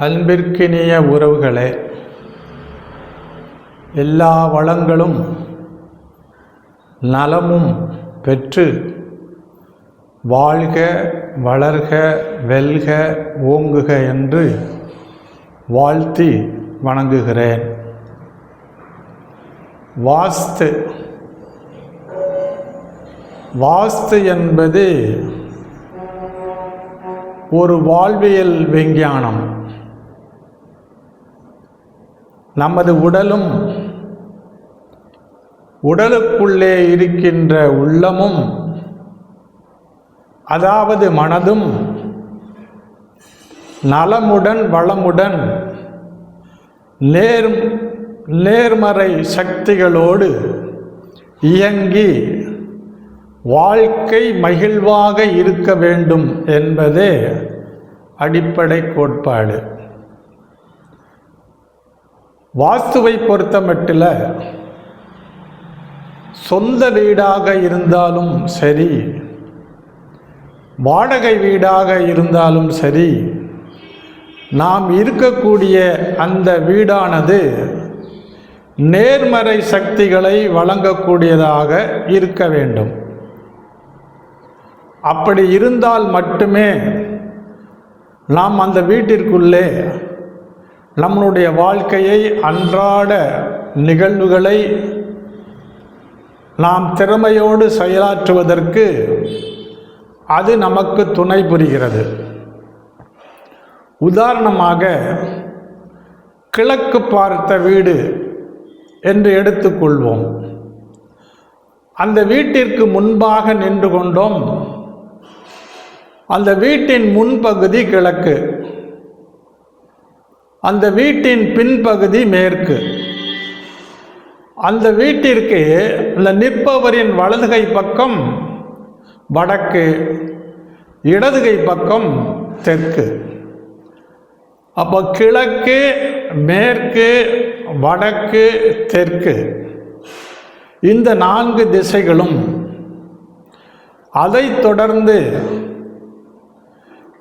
அன்பிற்கினிய உறவுகளே, எல்லா வளங்களும் நலமும் பெற்று வாழ்க, வளர்க, வெல்க, ஓங்குக என்று வாழ்த்தி வணங்குகிறேன். வாஸ்து என்பது ஒரு வாழ்வியல் விஞ்ஞானம். நமது உடலும் உடலுக்குள்ளே இருக்கின்ற உள்ளமும், அதாவது மனதும் நலமுடன் வளமுடன் நேர்மறை சக்திகளோடு இயங்கி வாழ்க்கை மகிழ்வாக இருக்க வேண்டும் என்பதே அடிப்படை கோட்பாடு. வாஸ்துவை பொறுத்தமட்டில் சொந்த வீடாக இருந்தாலும் சரி, வாடகை வீடாக இருந்தாலும் சரி, நாம் இருக்கக்கூடிய அந்த வீடானது நேர்மறை சக்திகளை வழங்கக்கூடியதாக இருக்க வேண்டும். அப்படி இருந்தால் மட்டுமே நாம் அந்த வீட்டிற்குள்ளே நம்மளுடைய வாழ்க்கையை, அன்றாட நிகழ்வுகளை நாம் திறமையோடு செயலாற்றுவதற்கு அது நமக்கு துணை புரிகிறது. உதாரணமாக, கிழக்கு பார்த்த வீடு என்று எடுத்துக்கொள்வோம். அந்த வீட்டிற்கு முன்பாக நின்று கொண்டோம். அந்த வீட்டின் முன்பகுதி கிழக்கு, அந்த வீட்டின் பின்பகுதி மேற்கு. அந்த வீட்டிற்கு இந்த நிற்பவரின் வலதுகை பக்கம் வடக்கு, இடதுகை பக்கம் தெற்கு. அப்போ கிழக்கு, மேற்கு, வடக்கு, தெற்கு, இந்த 4 திசைகளும். அதைத் தொடர்ந்து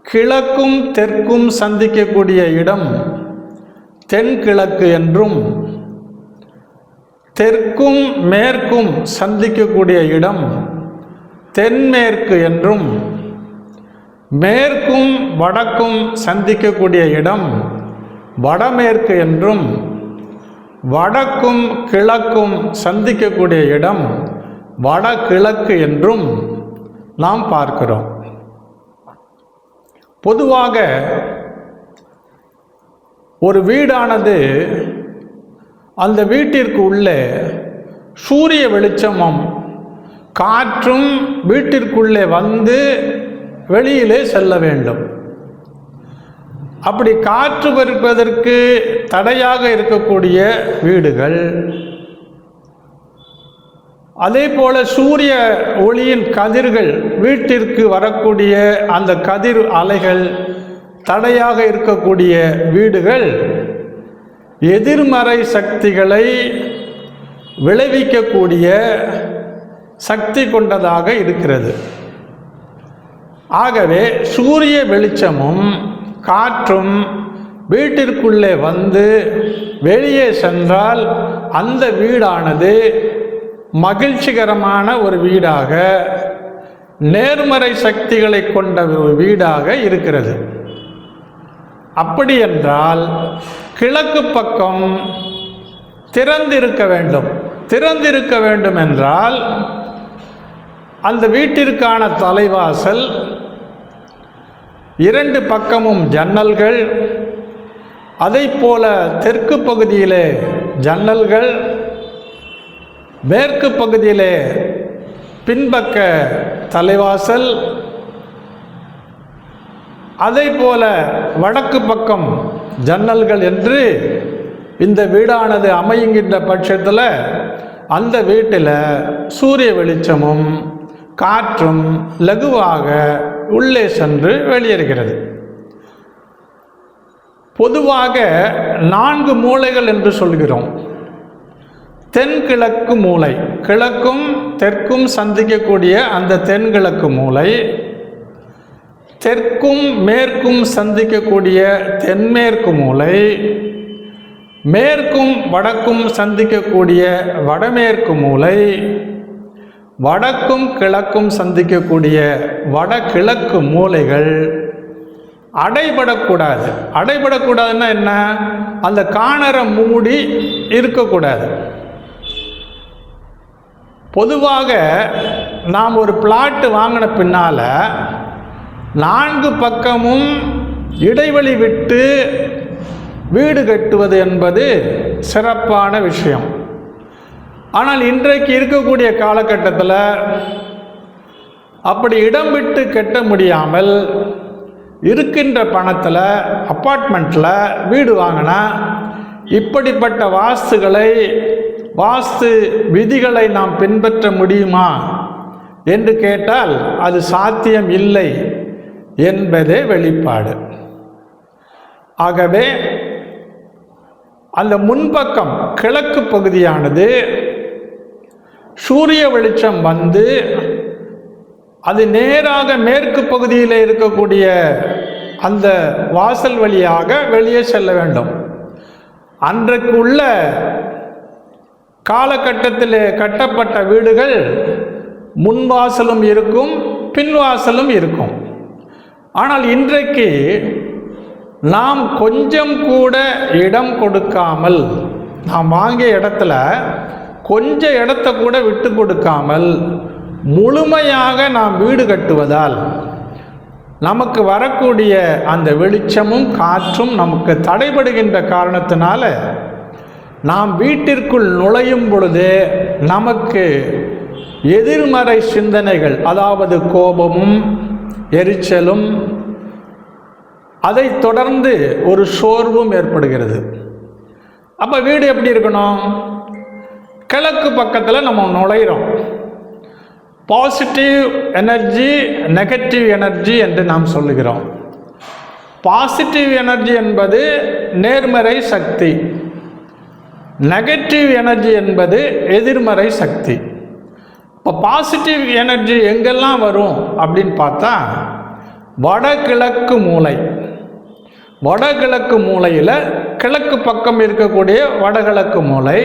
கிழக்கும் தெற்கும் சந்திக்கக்கூடிய இடம் தென்கிழக்கு என்றும், தெற்கும் மேற்கும் சந்திக்கக்கூடிய இடம் தென்மேற்கு என்றும், மேற்கும் வடக்கும் சந்திக்கக்கூடிய இடம் வடமேற்கு என்றும், வடக்கும் கிழக்கும் சந்திக்கக்கூடிய இடம் வடகிழக்கு என்றும் நாம் பார்க்கிறோம். பொதுவாக ஒரு வீடானது அந்த வீட்டிற்கு உள்ளே சூரிய வெளிச்சமும் காற்றும் வீட்டிற்குள்ளே வந்து வெளியிலே செல்ல வேண்டும். அப்படி காற்று வருவதற்கு தடையாக இருக்கக்கூடிய வீடுகள், அதே போல சூரிய ஒளியின் கதிர்கள் வீட்டிற்கு வரக்கூடிய அந்த கதிர் அலைகள் தடையாக இருக்கக்கூடிய வீடுகள் எதிர்மறை சக்திகளை விளைவிக்கக்கூடிய சக்தி கொண்டதாக இருக்கிறது. ஆகவே சூரிய வெளிச்சமும் காற்றும் வீட்டிற்குள்ளே வந்து வெளியே சென்றால் அந்த வீடானது மகிழ்ச்சிகரமான ஒரு வீடாக, நேர்மறை சக்திகளை கொண்ட ஒரு வீடாக இருக்கிறது. அப்படி என்றால் கிழக்கு பக்கம் திறந்திருக்க வேண்டும். திறந்திருக்க வேண்டும் என்றால் அந்த வீட்டிற்கான தலைவாசல், 2 பக்கமும் ஜன்னல்கள், அதை போல தெற்கு பகுதியிலே ஜன்னல்கள், மேற்கு பகுதியிலே பின்பக்க தலைவாசல், அதை போல வடக்கு பக்கம் ஜன்னல்கள் என்று இந்த வீடானது அமைகின்ற பட்சத்தில் அந்த வீட்டில் சூரிய வெளிச்சமும் காற்றும் லகுவாக உள்ளே சென்று வெளியேறுகிறது. பொதுவாக 4 மூலைகள் என்று சொல்கிறோம். தென்கிழக்கு மூலை, கிழக்கும் தெற்கும் சந்திக்கக்கூடிய அந்த தென்கிழக்கு மூலை, தெற்கும் மேற்கும் சந்திக்கக்கூடிய தென்மேற்கு மூலை, மேற்கும் வடக்கும் சந்திக்கக்கூடிய வடமேற்கு மூலை, வடக்கும் கிழக்கும் சந்திக்கக்கூடிய வடகிழக்கு மூலைகள் அடைபடக்கூடாது. அடைபடக்கூடாதுன்னா என்ன? அந்த காணரை மூடி இருக்கக்கூடாது. பொதுவாக நாம் ஒரு பிளாட்டு வாங்கின பின்னால் 4 பக்கமும் இடைவெளி விட்டு வீடு கட்டுவது என்பது சிறப்பான விஷயம். ஆனால் இன்றைக்கு இருக்கக்கூடிய காலகட்டத்தில் அப்படி இடம் விட்டு கட்ட முடியாமல் இருக்கின்ற பணத்தில் அப்பார்ட்மெண்ட்டில் வீடு வாங்கினா இப்படிப்பட்ட வாஸ்து விதிகளை நாம் பின்பற்ற முடியுமா என்று கேட்டால் அது சாத்தியம் இல்லை என்பதே வெளிப்பாடு. ஆகவே அந்த முன்பக்கம் கிழக்கு பகுதியானது சூரிய வெளிச்சம் வந்து அது நேராக மேற்கு பகுதியில் இருக்கக்கூடிய அந்த வாசல் வழியாக வெளியே செல்ல வேண்டும். அன்றைக்கு உள்ள காலகட்டத்தில் கட்டப்பட்ட வீடுகள் முன்வாசலும் இருக்கும், பின்வாசலும் இருக்கும். ஆனால் இன்றைக்கு நாம் கொஞ்சம் கூட இடம் கொடுக்காமல், நாம் வாங்கிய இடத்துல கொஞ்சம் இடத்த கூட விட்டு கொடுக்காமல் முழுமையாக நாம் வீடு கட்டுவதால் நமக்கு வரக்கூடிய அந்த வெளிச்சமும் காற்றும் நமக்கு தடைபடுகின்ற காரணத்தினால நாம் வீட்டிற்குள் நுழையும் பொழுது நமக்கு எதிர்மறை சிந்தனைகள், அதாவது கோபமும் எரிச்சலும், அதை தொடர்ந்து ஒரு சோர்வும் ஏற்படுகிறது. அப்போ வீடு எப்படி இருக்கணும்? கிழக்கு பக்கத்தில் நம்ம நுழைகிறோம். பாசிட்டிவ் எனர்ஜி, நெகட்டிவ் எனர்ஜி என்று நாம் சொல்லுகிறோம். பாசிட்டிவ் எனர்ஜி என்பது நேர்மறை சக்தி, நெகட்டிவ் எனர்ஜி என்பது எதிர்மறை சக்தி. இப்போ பாசிட்டிவ் எனர்ஜி எங்கெல்லாம் வரும் அப்படின்னு பார்த்தா வடகிழக்கு மூலை. வடகிழக்கு மூலையில் கிழக்கு பக்கம் இருக்கக்கூடிய வடகிழக்கு மூலை,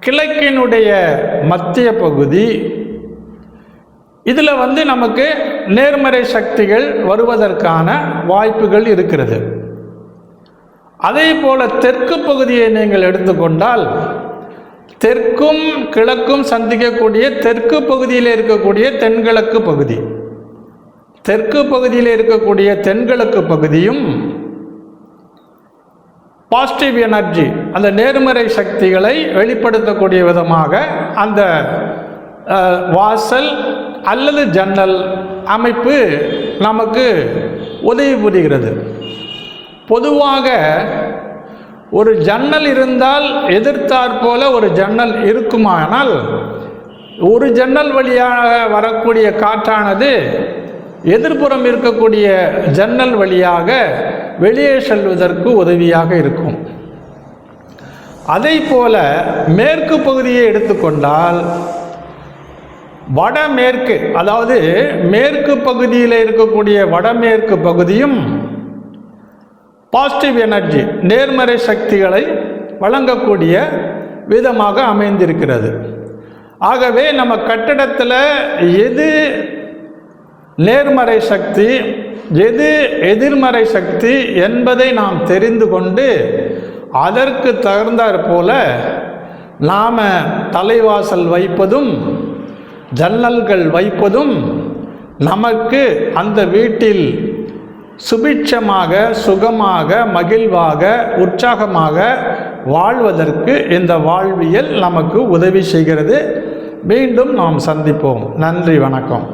கிழக்கினுடைய மத்திய பகுதி, இதில் நமக்கு நேர்மறை சக்திகள் வருவதற்கான வாய்ப்புகள் இருக்கிறது. அதே போல தெற்கு பகுதியை நீங்கள் எடுத்துக்கொண்டால் தெற்கும் கிழக்கும் சந்திக்கக்கூடிய தெற்கு பகுதியில் இருக்கக்கூடிய தென்கிழக்கு பகுதி, தெற்கு பகுதியில் இருக்கக்கூடிய தென்கிழக்கு பகுதியும் பாசிட்டிவ் எனர்ஜி, அந்த நேர்மறை சக்திகளை வெளிப்படுத்தக்கூடிய விதமாக அந்த வாசல் அல்லது ஜன்னல் அமைப்பு நமக்கு உதவி புரிகிறது. பொதுவாக ஒரு ஜன்னல் இருந்தால் எதிர்த்தாற் போல ஒரு ஜன்னல் இருக்குமானால் ஒரு ஜன்னல் வழியாக வரக்கூடிய காற்றானது எதிர்ப்புறம் இருக்கக்கூடிய ஜன்னல் வழியாக வெளியே செல்வதற்கு உதவியாக இருக்கும். அதை போல மேற்கு பகுதியை எடுத்துக்கொண்டால் வடமேற்கு, அதாவது மேற்கு பகுதியில் இருக்கக்கூடிய வடமேற்கு பகுதியும் பாசிட்டிவ் எனர்ஜி, நேர்மறை சக்திகளை வழங்கக்கூடிய விதமாக அமைந்திருக்கிறது. ஆகவே நம்ம கட்டடத்தில் எது நேர்மறை சக்தி, எது எதிர்மறை சக்தி என்பதை நாம் தெரிந்து கொண்டு அதற்கு தகுந்தாற் போல நாம் தலைவாசல் வைப்பதும் ஜன்னல்கள் வைப்பதும் நமக்கு அந்த வீட்டில் சுபிட்சமாக, சுகமாக, மகிழ்வாக, உற்சாகமாக வாழ்வதற்கு இந்த வாழ்வியல் நமக்கு உதவி செய்கிறது. மீண்டும் நாம் சந்திப்போம். நன்றி, வணக்கம்.